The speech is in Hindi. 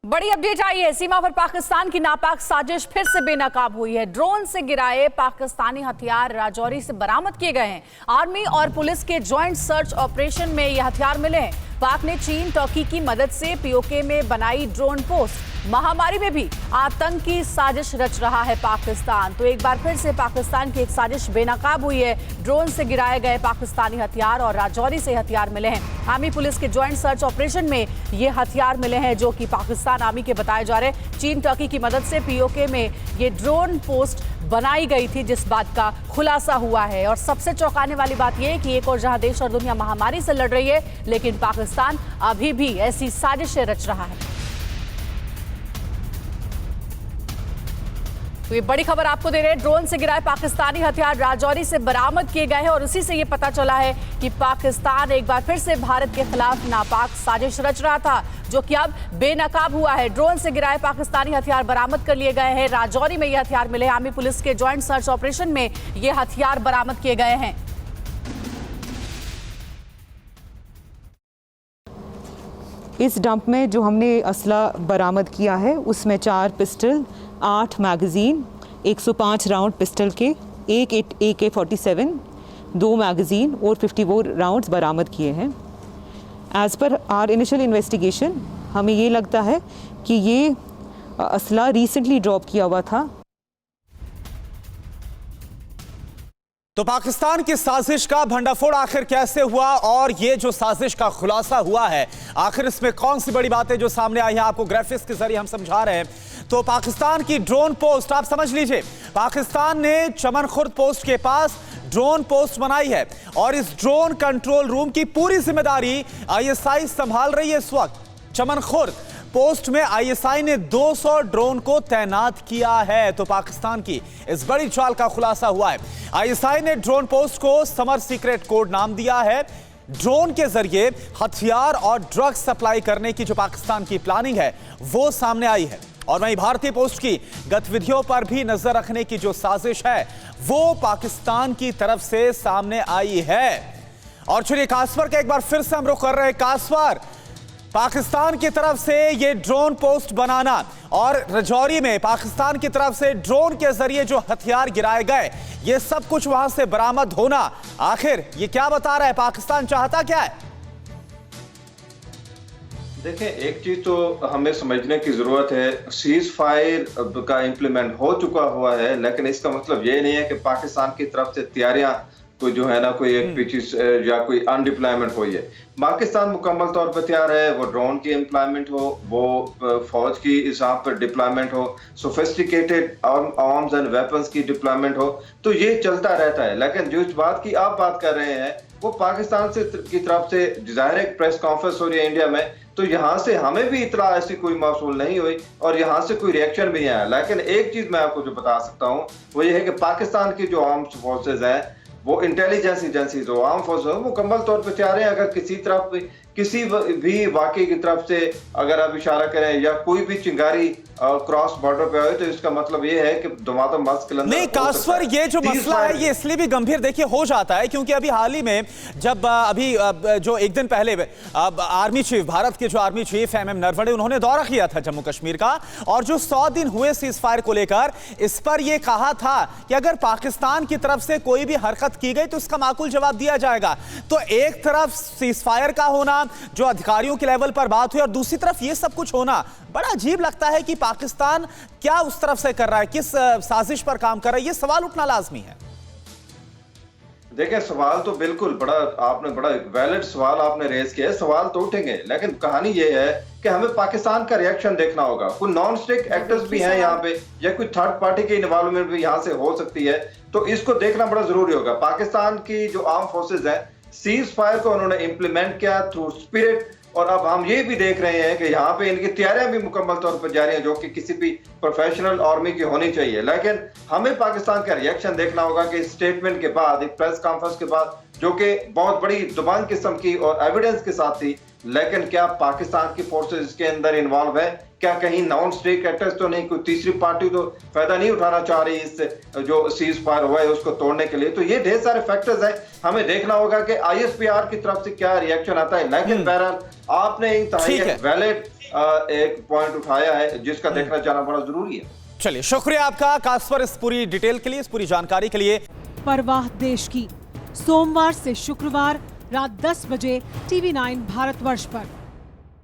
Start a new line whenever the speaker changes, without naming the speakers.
बड़ी अपडेट आई है। सीमा पर पाकिस्तान की नापाक साजिश फिर से बेनकाब हुई है। ड्रोन से गिराए पाकिस्तानी हथियार राजौरी से बरामद किए गए हैं। आर्मी और पुलिस के ज्वाइंट सर्च ऑपरेशन में ये हथियार मिले हैं। पाक ने चीन टर्की की मदद से पीओके में बनाई ड्रोन पोस्ट। महामारी में भी आतंकी साजिश रच रहा है पाकिस्तान। तो एक बार फिर से पाकिस्तान की एक साजिश बेनकाब हुई है। ड्रोन से गिराए गए पाकिस्तानी हथियार और राजौरी से हथियार मिले हैं। आर्मी पुलिस के ज्वाइंट सर्च ऑपरेशन में ये हथियार मिले हैं जो कि पाकिस्तान आर्मी के बताए जा रहे हैं। चीन टर्की की मदद से पीओके में ये ड्रोन पोस्ट बनाई गई थी, जिस बात का खुलासा हुआ है। और सबसे चौंकाने वाली बात यह है कि एक और जहां देश और दुनिया महामारी से लड़ रही है, लेकिन पाकिस्तान अभी भी ऐसी साजिशें रच रहा है। तो ये बड़ी खबर आपको दे रहे हैं। ड्रोन से गिराए पाकिस्तानी हथियार राजौरी से बरामद किए गए हैं और उसी से ये पता चला है कि पाकिस्तान एक बार फिर से भारत के खिलाफ नापाक साजिश रच रहा था, जो कि अब बेनकाब हुआ है। ड्रोन से गिराए पाकिस्तानी हथियार बरामद कर लिए गए हैं। राजौरी में ये हथियार मिले। आर्मी पुलिस के ज्वाइंट सर्च ऑपरेशन में ये हथियार बरामद किए गए हैं।
इस डंप में जो हमने असला बरामद किया है उसमें 4 पिस्टल, 8 मैगज़ीन, 105 राउंड पिस्टल के, एक AK-47, 2 मैगज़ीन और 54 राउंड्स बरामद किए हैं। As per are initial investigation हमें ये लगता है कि ये असला रिसेंटली ड्रॉप किया हुआ था।
तो पाकिस्तान की साजिश का भंडाफोड़ आखिर कैसे हुआ और ये जो साजिश का खुलासा हुआ है, आखिर इसमें कौन सी बड़ी बातें जो सामने आई हैं, आपको ग्राफिक्स के जरिए हम समझा रहे हैं। तो पाकिस्तान की ड्रोन पोस्ट आप समझ लीजिए, पाकिस्तान ने चमन खुर्द पोस्ट के पास ड्रोन पोस्ट बनाई है और इस ड्रोन कंट्रोल रूम की पूरी जिम्मेदारी ISI संभाल रही है इस वक्त। चमन खुर्द पोस्ट में ISI ने 200 ड्रोन को तैनात किया है। तो पाकिस्तान की इस बड़ी चाल का खुलासा हुआ है। ISI ने ड्रोन पोस्ट को समर सीक्रेट कोड नाम दिया है। ड्रोन के जरिए हथियार और ड्रग्स सप्लाई करने की जो पाकिस्तान की प्लानिंग है वो सामने आई है। और वहीं भारतीय पोस्ट की गतिविधियों पर भी नजर रखने की जो साजिश है वो पाकिस्तान की तरफ से सामने आई है। और चलिए कासवर का एक बार फिर से हम रुख कर रहे हैं। कासवर, पाकिस्तान की तरफ से ये ड्रोन पोस्ट बनाना और राजौरी में पाकिस्तान की तरफ से ड्रोन के जरिए जो हथियार गिराए गए, ये सब कुछ वहां से बरामद होना, आखिर ये क्या बता रहा है? पाकिस्तान चाहता क्या है?
देखिए, एक चीज तो हमें समझने की जरूरत है। सीज फायर का इंप्लीमेंट हो चुका हुआ है, लेकिन इसका मतलब ये नहीं है कि पाकिस्तान की तरफ से तैयारियां कोई जो है ना कोई एक पिचिस या कोई अनडिप्लॉयमेंट हुई है। पाकिस्तान मुकम्मल तौर पर तैयार है, वो ड्रोन की एम्प्लॉयमेंट हो, वो फौज की यहाँ पर डिप्लॉयमेंट हो, सोफिस्टिकेटेड आर्म्स एंड वेपन्स की डिप्लॉयमेंट हो, तो ये चलता रहता है। लेकिन जिस बात की आप बात कर रहे हैं वो पाकिस्तान से की तरफ से ज़ाहिर एक प्रेस कॉन्फ्रेंस हो रही है इंडिया में, तो यहाँ से हमें भी इतला ऐसी कोई मौसूल नहीं हुई और यहाँ से कोई रिएक्शन भी नहीं आया। लेकिन एक चीज मैं आपको जो बता सकता हूँ वो ये है कि पाकिस्तान की जो आर्म्ड फोर्सेज हैं, वो इंटेलिजेंस एजेंसी जो आर्म फोर्स है, मुकम्मल तौर पर तैयार है। अगर किसी भी वाकई की तरफ से अगर आप इशारा करें या कोई भी चिंगारी क्रॉस बॉर्डर पे आए, तो इसका मतलब ये है कि धमाधम मस्क
नहीं कासवर, ये जो मसला है ये इसलिए भी गंभीर देखिए हो जाता है क्योंकि अभी हाल ही में जब जो एक दिन पहले आर्मी चीफ, भारत के जो आर्मी चीफ MM नरवणे, उन्होंने दौरा किया था जम्मू कश्मीर का, और जो 100 दिन हुए सीज फायर को लेकर, इस पर यह कहा था कि अगर पाकिस्तान की तरफ से कोई भी हरकत की गई तो उसका माकूल जवाब दिया जाएगा। तो एक तरफ सीज फायर का होना जो अधिकारियों के लेवल पर बात हुई और दूसरी तरफ ये सब कुछ होना, बड़ा अजीब लगता है कि पाकिस्तान क्या उस तरफ से कर रहा है, किस साजिश पर काम कर रहा है, ये सवाल उठना लाजमी है।
देखिए, सवाल तो बिल्कुल आपने बड़ा वैलिड सवाल आपने रेज किया है, सवाल तो उठेंगे, लेकिन कहानी ये है कि हमें पाकिस्तान का रिएक्शन देखना होगा। कोई नॉन स्टेट एक्टर्स भी हैं यहाँ पे या कोई थर्ड पार्टी की इन्वॉल्वमेंट भी यहाँ से हो सकती है, तो इसको देखना बड़ा जरूरी होगा। पाकिस्तान की जो आर्म फोर्सेज हैं, सीज फायर को उन्होंने इंप्लीमेंट किया थ्रू स्पिरिट, और अब हम ये भी देख रहे हैं कि यहाँ पे इनकी तैयारियां भी मुकम्मल तौर पर जारी हैं, जो कि किसी भी प्रोफेशनल आर्मी की होनी चाहिए। लेकिन हमें पाकिस्तान का रिएक्शन देखना होगा कि स्टेटमेंट के बाद, एक प्रेस कॉन्फ्रेंस के बाद, जो कि बहुत बड़ी जुबान किस्म की और एविडेंस के साथ थी, लेकिन क्या पाकिस्तान की फोर्सेस इसके अंदर इन्वॉल्व है? क्या कहीं नॉन स्टेट एक्टर्स तो नहीं, कोई तीसरी पार्टी तो फायदा नहीं उठाना चाह रही इस जो सीज फायर हुआ है उसको तोड़ने के लिए? तो ये ढेर सारे फैक्टर्स हैं, हमें देखना होगा कि ISPR की तरफ से क्या रिएक्शन आता है। लेकिन बहरहाल आपने इंतहाई वैलिड एक पॉइंट उठाया है जिसका देखना जाना बड़ा जरूरी है।
चलिए, शुक्रिया आपका कासवर इस पूरी डिटेल के लिए, इस पूरी जानकारी के लिए।
परवाह देश की, सोमवार से शुक्रवार रात 10 बजे TV9 भारतवर्ष पर।